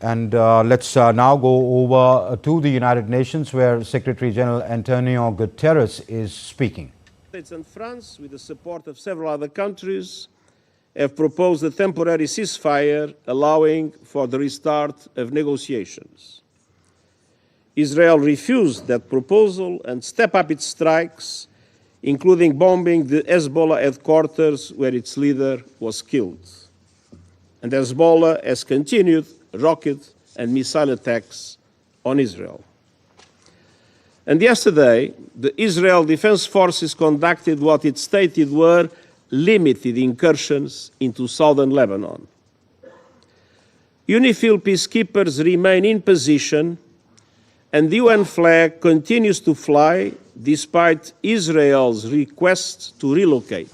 And let's now go over to the United Nations, where Secretary General António Guterres is speaking. States and France, with the support of several other countries, have proposed a temporary ceasefire allowing for the restart of negotiations. Israel refused that proposal and stepped up its strikes, including bombing the Hezbollah headquarters where its leader was killed. And Hezbollah has continued rocket and missile attacks on Israel. And yesterday, the Israel Defense Forces conducted what it stated were limited incursions into southern Lebanon. UNIFIL peacekeepers remain in position, and the UN flag continues to fly despite Israel's request to relocate.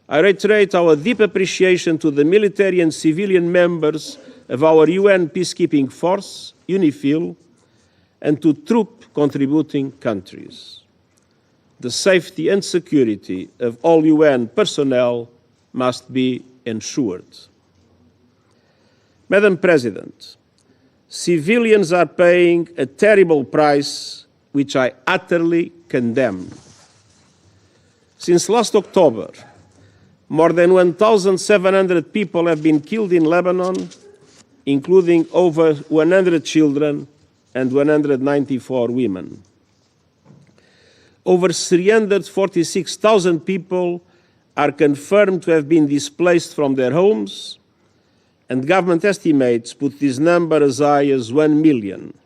I reiterate our deep appreciation to the military and civilian members of our UN peacekeeping force, UNIFIL, and to troop-contributing countries. The safety and security of all UN personnel must be ensured. Madam President, civilians are paying a terrible price, which I utterly condemn. Since last October, more than 1,700 people have been killed in Lebanon, including over 100 children and 194 women. Over 346,000 people are confirmed to have been displaced from their homes, and government estimates put this number as high as 1 million.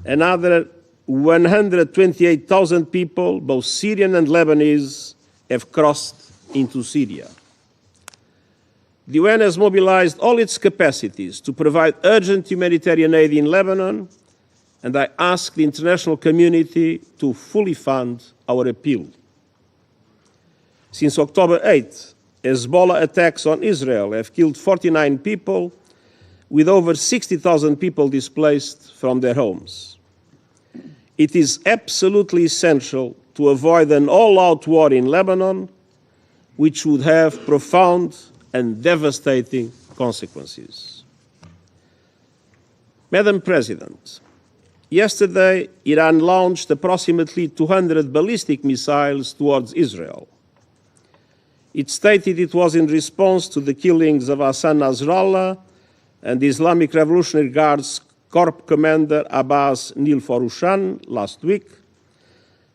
Another 128,000 people, both Syrian and Lebanese, have crossed into Syria. The UN has mobilized all its capacities to provide urgent humanitarian aid in Lebanon, and I ask the international community to fully fund our appeal. Since October 8th, Hezbollah attacks on Israel have killed 49 people, with over 60,000 people displaced from their homes. It is absolutely essential to avoid an all-out war in Lebanon, which would have profound and devastating consequences. Madam President, yesterday Iran launched approximately 200 ballistic missiles towards Israel. It stated it was in response to the killings of Hassan Nasrallah and the Islamic Revolutionary Guards Corps Commander Abbas Nilforushan last week,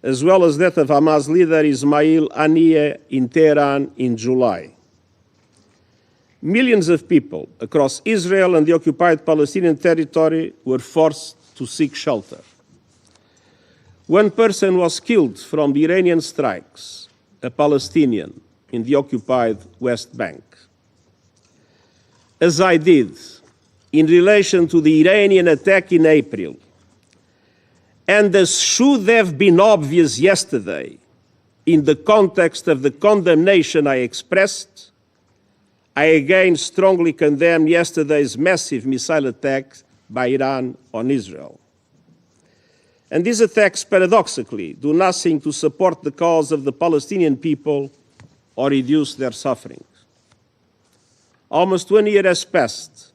as well as that of Hamas leader Ismail Haniyeh in Tehran in July. Millions of people across Israel and the occupied Palestinian territory were forced to seek shelter. One person was killed from the Iranian strikes, a Palestinian in the occupied West Bank. As I did in relation to the Iranian attack in April, and as should have been obvious yesterday in the context of the condemnation I expressed, I again strongly condemn yesterday's massive missile attack by Iran on Israel. And these attacks, paradoxically, do nothing to support the cause of the Palestinian people or reduce their suffering. Almost 1 year has passed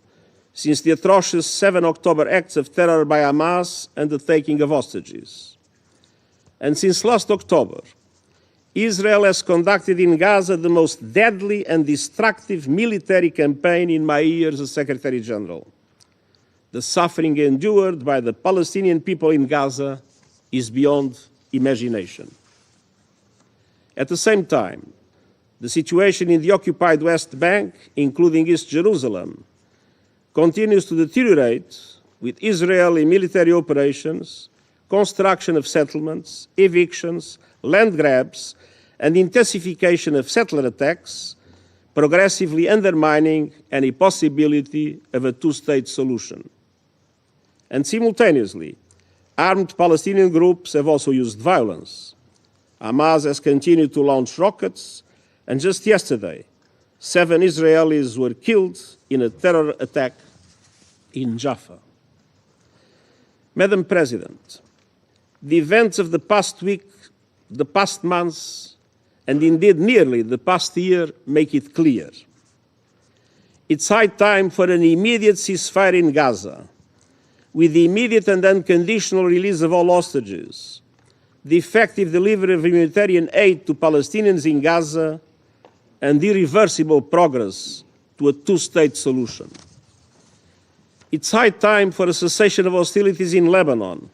since the atrocious 7 October acts of terror by Hamas and the taking of hostages. And since last October, Israel has conducted in Gaza the most deadly and destructive military campaign in my years as Secretary General. The suffering endured by the Palestinian people in Gaza is beyond imagination. At the same time, the situation in the occupied West Bank, including East Jerusalem, continues to deteriorate with Israeli military operations, construction of settlements, evictions, land grabs, and intensification of settler attacks, progressively undermining any possibility of a two-state solution. And simultaneously, armed Palestinian groups have also used violence. Hamas has continued to launch rockets, and just yesterday, 7 Israelis were killed in a terror attack in Jaffa. Madam President, the events of the past week, the past months, and indeed nearly the past year make it clear. It's high time for an immediate ceasefire in Gaza, with the immediate and unconditional release of all hostages, the effective delivery of humanitarian aid to Palestinians in Gaza, and irreversible progress to a two-state solution. It's high time for a cessation of hostilities in Lebanon,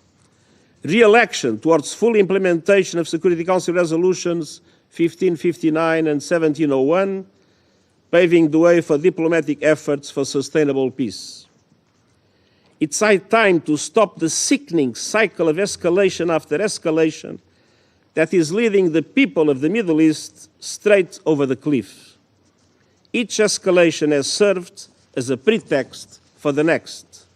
re-election towards full implementation of Security Council resolutions 1559 and 1701, paving the way for diplomatic efforts for sustainable peace. It's high time to stop the sickening cycle of escalation after escalation that is leading the people of the Middle East straight over the cliff. Each escalation has served as a pretext for the next.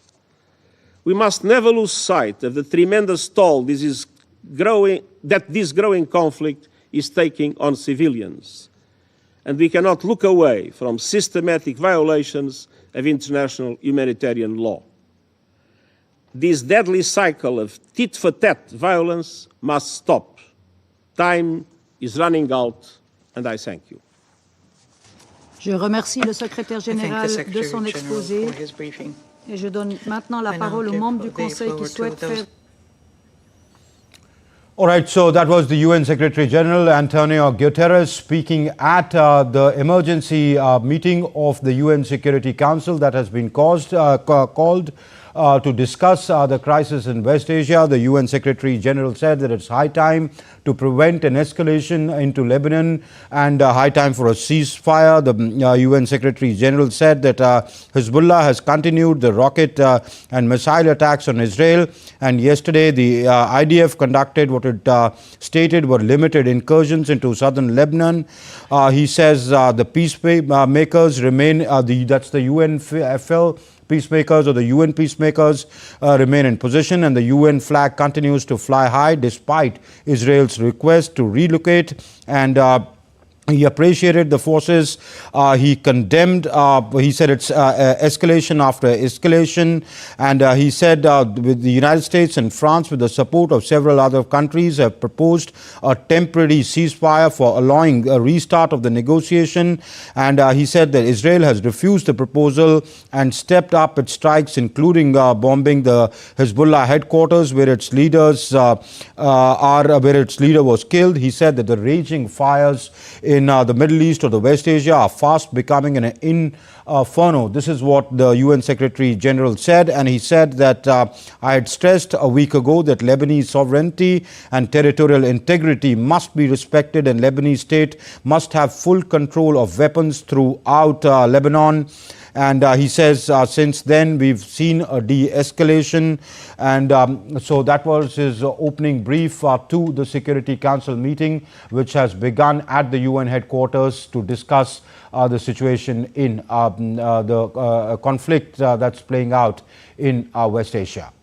We must never lose sight of the tremendous toll this growing conflict is taking on civilians. And we cannot look away from systematic violations of international humanitarian law. This deadly cycle of tit-for-tat violence must stop. Time is running out, and I thank you. Je remercie le secrétaire général de son exposé et je donne maintenant la parole aux membres du Conseil qui souhaitent faire. All right, so that was the UN Secretary General António Guterres speaking at the emergency meeting of the UN Security Council that has been called to discuss the crisis in West Asia. The UN Secretary General said that it's high time to prevent an escalation into Lebanon and high time for a ceasefire. The UN Secretary General said that Hezbollah has continued the rocket and missile attacks on Israel, and yesterday the IDF conducted what it stated were limited incursions into southern Lebanon. He says the peacemakers remain, that's the UNFL peacemakers or the UN peacemakers remain in position, and the UN flag continues to fly high despite Israel's request to relocate. And he appreciated the forces. He condemned, he said it's escalation after escalation. And he said with the United States and France, with the support of several other countries, have proposed a temporary ceasefire for allowing a restart of the negotiation. And he said that Israel has refused the proposal and stepped up its strikes, including bombing the Hezbollah headquarters where its leaders where its leader was killed. He said that the raging fires in the Middle East or the West Asia are fast becoming an inferno. This is what the UN Secretary General said, and he said that I had stressed a week ago that Lebanese sovereignty and territorial integrity must be respected, and Lebanese state must have full control of weapons throughout Lebanon. And he says since then we've seen a de-escalation, and so that was his opening brief to the Security Council meeting, which has begun at the UN headquarters to discuss the situation in the conflict that's playing out in West Asia.